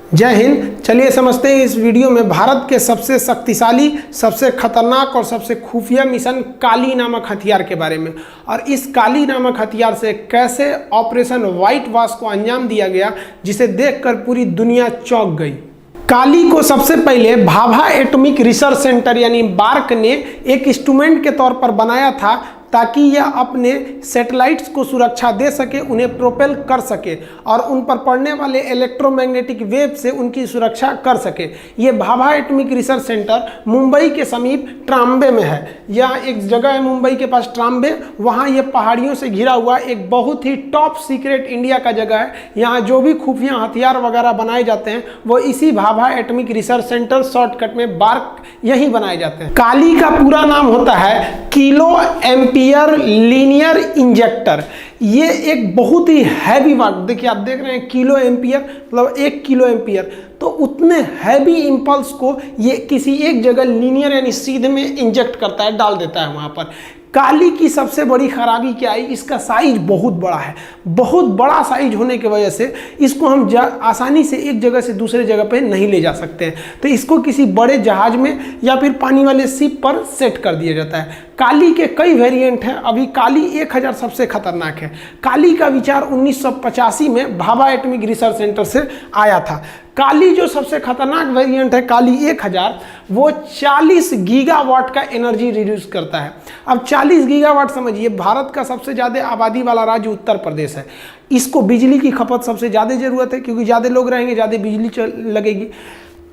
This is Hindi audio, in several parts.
जय हिंद। चलिए समझते हैं इस वीडियो में भारत के सबसे शक्तिशाली, सबसे खतरनाक और सबसे खुफिया मिशन काली नामक हथियार के बारे में, और इस काली नामक हथियार से कैसे ऑपरेशन व्हाइट वॉश को अंजाम दिया गया, जिसे देखकर पूरी दुनिया चौंक गई। काली को सबसे पहले भाभा एटॉमिक रिसर्च सेंटर यानी बार्क ने एक इंस्ट्रूमेंट के तौर पर बनाया था ताकि यह अपने सैटेलाइट्स को सुरक्षा दे सके, उन्हें प्रोपेल कर सके और उन पर पड़ने वाले इलेक्ट्रोमैग्नेटिक वेव से उनकी सुरक्षा कर सके। ये Bhabha atomic research centre Mumbai के समीप ट्राम्बे में है। यह एक जगह है मुंबई के पास ट्राम्बे, वहाँ ये पहाड़ियों से घिरा हुआ एक बहुत ही टॉप सीक्रेट इंडिया का जगह है। यहाँ जो भी खुफिया हथियार वगैरह बनाए जाते हैं वो इसी Bhabha atomic research centre shortcut में बार्क यही बनाए जाते हैं। काली का पूरा नाम होता है किलो एम्पियर लीनियर इंजेक्टर। ये एक बहुत ही हैवी वर्क, देखिए आप देख रहे हैं किलो एम्पियर मतलब 1 किलो एम्पियर, तो उतने हैवी इंपल्स को ये किसी एक जगह लीनियर यानी सीधे में इंजेक्ट करता है, डाल देता है वहाँ पर। काली की सबसे बड़ी खराबी क्या है, इसका साइज बहुत बड़ा है। बहुत बड़ा साइज होने की वजह से इसको हम आसानी से एक जगह से दूसरे जगह पे नहीं ले जा सकते हैं, तो इसको किसी बड़े जहाज में या फिर पानी वाले शिप पर सेट कर दिया जाता है। काली के कई वेरिएंट हैं, अभी काली 1000 सबसे खतरनाक है। काली का विचार 1985 में भाभा एटॉमिक रिसर्च सेंटर से आया था। काली जो सबसे खतरनाक वेरिएंट है काली 1000, वो 40 गीगावाट का एनर्जी रिड्यूस करता है। अब 40 गीगावाट समझिए, भारत का सबसे ज़्यादा आबादी वाला राज्य उत्तर प्रदेश है। इसको बिजली की खपत सबसे ज़्यादा ज़रूरत है, क्योंकि ज़्यादा लोग रहेंगे ज़्यादा बिजली लगेगी।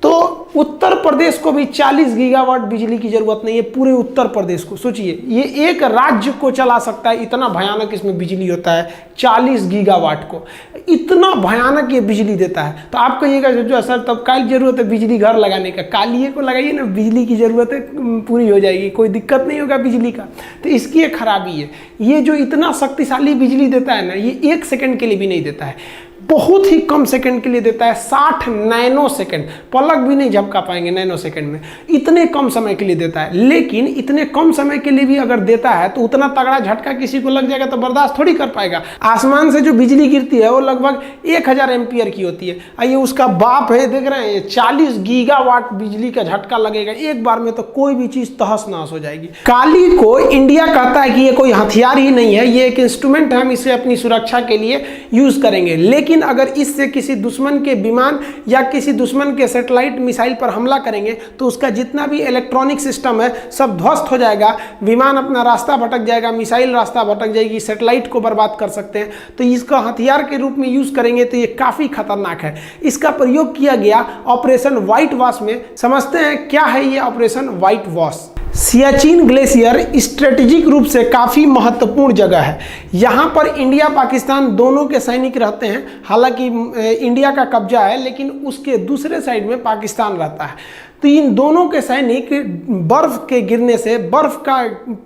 तो उत्तर प्रदेश को भी 40 गीगावाट बिजली की जरूरत नहीं है। पूरे उत्तर प्रदेश को सोचिए, ये एक राज्य को चला सकता है, इतना भयानक इसमें बिजली होता है। 40 गीगावाट को इतना भयानक ये बिजली देता है। तो आप कहिएगा जो सर तब काल जरूरत है बिजली घर लगाने का, कालिए को लगाइए ना, बिजली की जरूरत है पूरी हो जाएगी, कोई दिक्कत नहीं होगा बिजली का। तो इसकी एक खराबी है, ये जो इतना शक्तिशाली बिजली देता है ना, ये 1 सेकंड के लिए भी नहीं देता है, बहुत ही कम सेकंड के लिए देता है। 60 नैनो सेकंड, पलक भी नहीं झपका पाएंगे नैनो सेकंड में, इतने कम समय के लिए देता है। लेकिन इतने कम समय के लिए भी अगर देता है तो उतना तगड़ा झटका किसी को लग जाएगा तो बर्दाश्त थोड़ी कर पाएगा। आसमान से जो बिजली गिरती है वो लगभग 1000 एम्पियर की होती है। आइए उसका बाप है, देख रहे हैं 40 गीगावाट बिजली का झटका लगेगा एक बार में, तो कोई भी चीज तहस नहस हो जाएगी। काली को इंडिया कहता है कि ये कोई हथियार ही नहीं है, ये एक इंस्ट्रूमेंट है, हम इसे अपनी सुरक्षा के लिए यूज करेंगे। लेकिन अगर इससे किसी दुश्मन के विमान या किसी दुश्मन के सैटेलाइट मिसाइल पर हमला करेंगे तो उसका जितना भी इलेक्ट्रॉनिक सिस्टम है सब ध्वस्त हो जाएगा, विमान अपना रास्ता भटक जाएगा, मिसाइल रास्ता भटक जाएगी, सैटेलाइट को बर्बाद कर सकते हैं। तो इसका हथियार के रूप में यूज करेंगे तो ये काफी खतरनाक है। इसका प्रयोग किया गया ऑपरेशन व्हाइट वॉश में। समझते हैं क्या है ये operation white wash. Siachen glacier strategic रूप से काफ़ी महत्वपूर्ण जगह है। यहाँ पर इंडिया पाकिस्तान दोनों के सैनिक रहते हैं। हालांकि इंडिया का कब्जा है, लेकिन उसके दूसरे साइड में पाकिस्तान रहता है। तो इन दोनों के सैनिक बर्फ के गिरने से, बर्फ का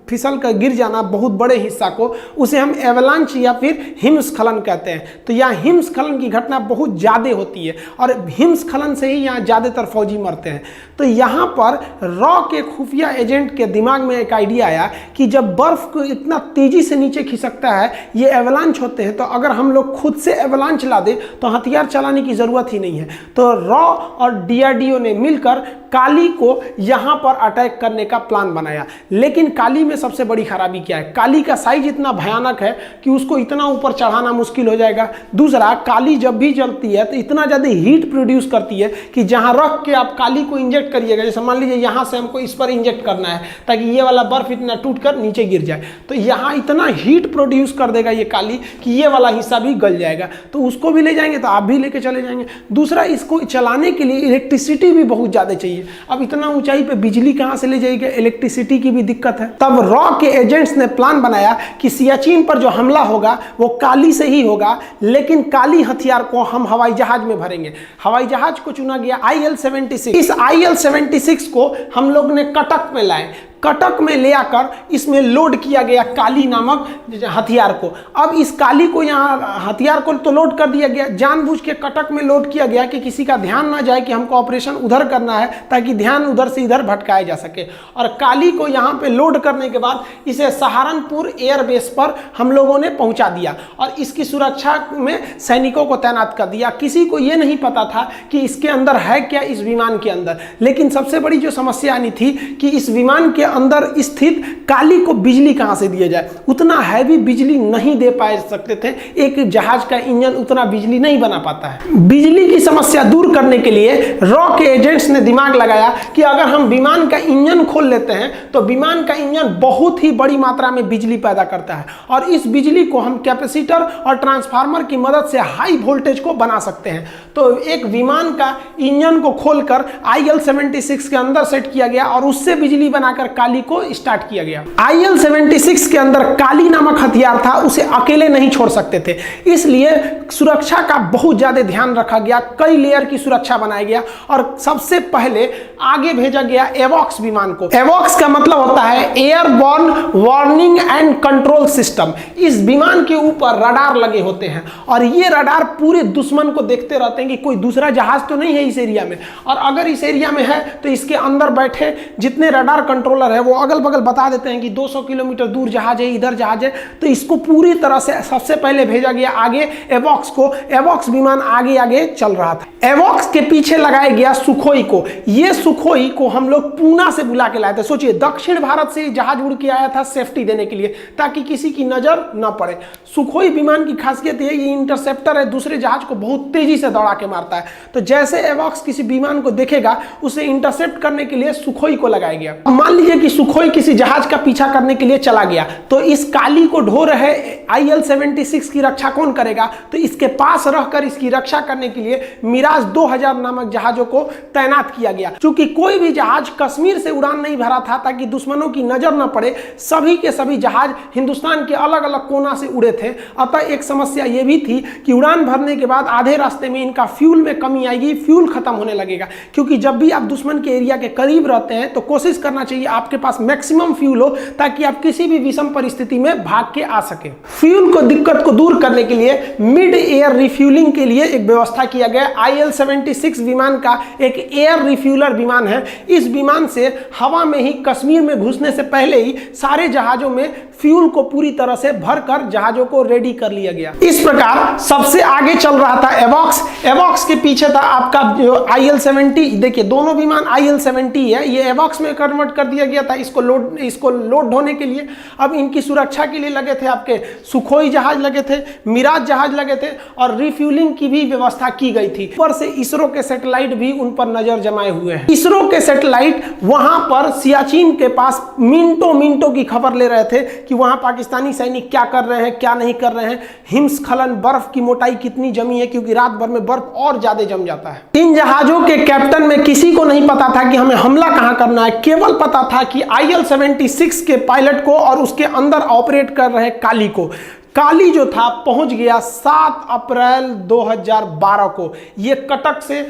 फिसल कर गिर जाना बहुत बड़े हिस्सा को, उसे हम एवलांच या फिर हिमस्खलन कहते हैं। तो यहाँ हिमस्खलन की घटना बहुत ज़्यादा होती है और हिमस्खलन से ही यहाँ ज़्यादातर फौजी मरते हैं। तो यहाँ पर रॉ के खुफिया एजेंट के दिमाग में एक आइडिया आया कि जब बर्फ को इतना तेजी से नीचे खिसकता है, ये एवलांच होते हैं, तो अगर हम लोग खुद से एवलांच ला दें तो हथियार चलाने की ज़रूरत ही नहीं है। तो रॉ और DRDO ने मिलकर काली को यहाँ पर अटैक करने का प्लान बनाया। लेकिन काली में सबसे बड़ी खराबी क्या है, काली का साइज इतना भयानक है कि उसको इतना ऊपर चढ़ाना मुश्किल हो जाएगा। दूसरा, काली जब भी जलती है तो इतना ज़्यादा हीट प्रोड्यूस करती है कि जहाँ रख के आप काली को इंजेक्ट करिएगा, जैसे मान लीजिए यहाँ से हमको इस पर इंजेक्ट करना है ताकि ये वाला बर्फ इतना टूट कर नीचे गिर जाए, तो यहाँ इतना हीट प्रोड्यूस कर देगा ये काली कि ये वाला हिस्सा भी गल जाएगा। तो उसको भी ले जाएंगे तो आप भी लेके चले जाएंगे। दूसरा, इसको चलाने के लिए इलेक्ट्रिसिटी भी बहुत ज़्यादा चाहिए। अब इतना ऊंचाई पे बिजली कहां से ले जाएगा, इलेक्ट्रिसिटी की भी दिक्कत है। तब रॉ के एजेंट्स ने प्लान बनाया कि सियाचिन पर जो हमला होगा वो काली से ही होगा, लेकिन काली हथियार को हम हवाई जहाज में भरेंगे। हवाई जहाज को चुना गया IL-76। इस IL-76 को हम लोग ने कटक में लाए। कटक में ले आकर इसमें लोड किया गया काली नामक हथियार को। अब इस काली को यहाँ हथियार को तो लोड कर दिया गया, जानबूझ के कटक में लोड किया गया कि किसी का ध्यान ना जाए कि हमको ऑपरेशन उधर करना है, ताकि ध्यान उधर से इधर भटकाया जा सके। और काली को यहाँ पे लोड करने के बाद इसे सहारनपुर एयरबेस पर हम लोगों ने पहुंचा दिया और इसकी सुरक्षा में सैनिकों को तैनात कर दिया। किसी को यह नहीं पता था कि इसके अंदर है क्या, इस विमान के अंदर। लेकिन सबसे बड़ी जो समस्या आनी थी कि इस विमान के अंदर स्थित काली को बिजली कहां से दिया जाए। उतना हैवी बिजली नहीं दे पाए सकते थे, एक जहाज का इंजन उतना बिजली नहीं बना पाता है। बिजली की समस्या दूर करने के लिए रॉ के एजेंट्स ने दिमाग लगाया कि अगर हम विमान का इंजन खोल लेते हैं तो विमान का इंजन बहुत ही बड़ी मात्रा में बिजली पैदा करता है और इस बिजली को हम कैपेसिटर और ट्रांसफार्मर की मदद से हाई वोल्टेज को बना सकते हैं। तो एक विमान का इंजन को खोलकर IL-76 के अंदर सेट किया गया और उससे बिजली बनाकर काली को स्टार्ट किया गया। IL-76 के अंदर काली नामक हथियार था, उसे अकेले नहीं छोड़ सकते थे, इसलिए सुरक्षा का बहुत ज्यादा ध्यान रखा गया। कई लेयर की सुरक्षा बनाया गया और सबसे पहले आगे भेजा गया एवॉक्स विमान को। एवॉक्स का मतलब होता है airborne warning and control system. इस विमान के ऊपर रडार लगे होते हैं और ये रडार पूरे दुश्मन को देखते रहते हैं कि कोई दूसरा जहाज तो नहीं है इस एरिया में, और अगर इस एरिया में है तो इसके अंदर बैठे जितने रडार कंट्रोलर है वो अगल बगल बता देते हैं कि 200 किलोमीटर दूर जहाज है, इधर जहाज है। तो इसको पूरी तरह से सबसे पहले भेजा गया आगे एवॉक्स को। एवॉक्स विमान आगे आगे चल रहा था। एवॉक्स के पीछे लगाया गया सुखोई को। ये सुखोई को हम लोग पूना से बुला के लाए थे। सोचिए, दक्षिण भारत से जहाज उड़ के आया था सेफ्टी देने के लिए, ताकि किसी की नजर न पड़े। सुखोई विमान की खासियत है ये इंटरसेप्टर है, दूसरे जहाज को बहुत तेजी से दौड़ा के मारता है। तो जैसे एवॉक्स किसी विमान को देखेगा उसे इंटरसेप्ट करने के लिए सुखोई को लगाया गया। मान लीजिए कि सुखोई किसी जहाज का पीछा करने के लिए चला गया, तो इस काली को ढो रहे IL-76 की रक्षा कौन करेगा? तो इसके पास रहकर इसकी रक्षा करने के लिए मिराज 2000 नामक जहाजों को तैनात किया गया। क्योंकि कोई भी जहाज कश्मीर से उड़ान नहीं भरा था ताकि दुश्मनों की नजर न पड़े, सभी के सभी जहाज हिंदुस्तान के अलग अलग कोना से उड़े थे। अतः एक समस्या यह भी थी कि उड़ान भरने के बाद आधे रास्ते में इनका फ्यूल में कमी आएगी, फ्यूल खत्म होने लगेगा। क्योंकि जब भी आप दुश्मन के एरिया के करीब रहते हैं तो कोशिश करना चाहिए आपके पास मैक्सिमम फ्यूल हो, ताकि आप किसी भी विषम परिस्थिति में भाग के आ सके। फ्यूल को दिक्कत को दूर करने के लिए मिड एयर रिफ्यूलिंग के लिए एक व्यवस्था किया गया। IL-76 विमान का एक एयर रिफ्यूलर विमान है। इस विमान से हवा में ही कश्मीर में घुसने से पहले ही सारे जहाजों में फ्यूल को पूरी तरह से भरकर जहाजों को रेडी कर लिया गया। इस प्रकार सबसे आगे चल रहा था एवॉक्स। एवॉक्स के पीछे था आपका जो IL-70। देखिए, दोनों विमान IL-70 है, ये एवॉक्स में कन्वर्ट कर दिया गया था इसको लोड होने के लिए। अब इनकी सुरक्षा के लिए लगे थे आपके सुखोई जहाज लगे थे, मिराज जहाज लगे थे और रिफ्यूलिंग की भी व्यवस्था की गई थी। ऊपर से इसरो के सैटेलाइट भी उन पर नजर जमाए हुए हैं। इसरो के सैटेलाइट वहां पर सियाचिन के पास मिनटों की खबर ले रहे थे कि वहां पाकिस्तानी सैनिक क्या कर रहे हैं, क्या नहीं कर रहे हैं, हिमस्खलन, बर्फ की मोटाई कितनी जमी है, क्योंकि रात भर में बर्फ और ज्यादा जम जाता है। इन जहाजों के कैप्टन में किसी को नहीं पता था कि हमें हमला कहां करना है, केवल पता था कि IL-76 के पायलट को और उसके अंदर ऑपरेट कर रहे काली को। काली जो था पहुंच गया 7 अप्रैल 2012 को। ये कटक से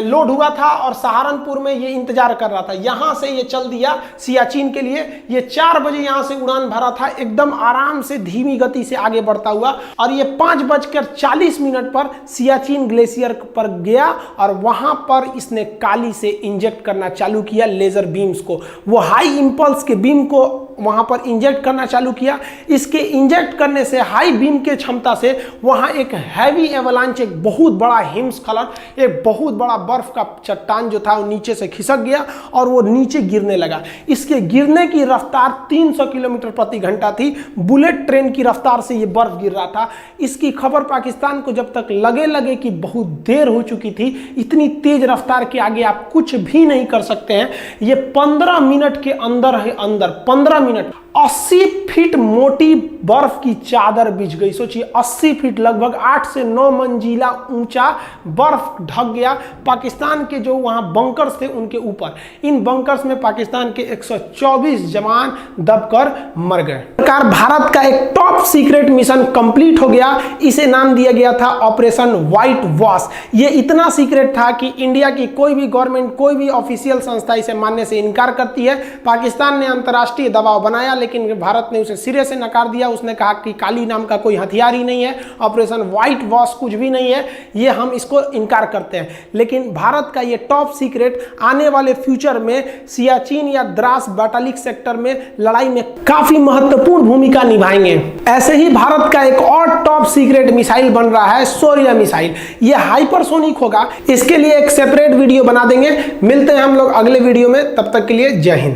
लोड हुआ था और सहारनपुर में ये इंतजार कर रहा था। यहां से ये चल दिया सियाचिन के लिए। ये 4 बजे यहां से उड़ान भरा था, एकदम आराम से धीमी गति से आगे बढ़ता हुआ, और ये 5:40 पर सियाचिन ग्लेशियर पर गया और वहां पर इसने काली से इंजेक्ट करना चालू किया लेजर बीम्स को। वो हाई इंपल्स के बीम को वहां पर इंजेक्ट करना चालू किया। इसके इंजेक्ट करने से हाई बीम के क्षमता से वहां एक हैवी एवलांच, एक बहुत बड़ा हिमस्खलन, एक बहुत बड़ा बर्फ का चट्टान जो था वो नीचे से खिसक गया और वो नीचे गिरने लगा। इसके गिरने की रफ्तार 300 किलोमीटर प्रति घंटा थी। बुलेट ट्रेन की रफ्तार से ये बर्फ गिर रहा था। इसकी खबर पाकिस्तान को जब तक लगे कि बहुत देर हो चुकी थी, इतनी तेज रफ्तार के आगे आप कुछ भी नहीं कर सकते हैं, ये 15 मिनट के अंदर 15 मिनट 80 फीट मोटी बर्फ की चादर बिछ गई। सोचिए 80 फीट, लगभग 8 से 9 मंजिला ऊंचा बर्फ ढक गया पाकिस्तान के जो वहां बंकर्स थे उनके ऊपर। इन बंकर्स में पाकिस्तान के 124 जवान दबकर मर गए। भारत का एक टॉप सीक्रेट मिशन कंप्लीट हो गया। इसे नाम दिया गया था ऑपरेशन व्हाइट वॉश। ये इतना सीक्रेट था कि इंडिया की कोई भी गवर्नमेंट, कोई भी ऑफिशियल संस्था इसे मानने से इनकार करती है। पाकिस्तान ने अंतर्राष्ट्रीय दबाव बनाया लेकिन भारत ने उसे सिरे से नकार दिया। उसने कहा कि काली नाम का कोई हथियार ही नहीं है, ऑपरेशन व्हाइट वॉश कुछ भी नहीं है, ये हम इसको इनकार करते हैं। लेकिन भारत का ये टॉप सीक्रेट आने वाले फ्यूचर में सियाचिन या द्रास बैटालिक सेक्टर में लड़ाई में काफी महत्वपूर्ण भूमिका निभाएंगे। ऐसे ही भारत का एक और टॉप सीक्रेट मिसाइल बन रहा है, शौर्य मिसाइल। ये हाइपरसोनिक होगा। इसके लिए एक सेपरेट वीडियो बना देंगे। मिलते हैं हम लोग अगले वीडियो में, तब तक के लिए जय हिंद।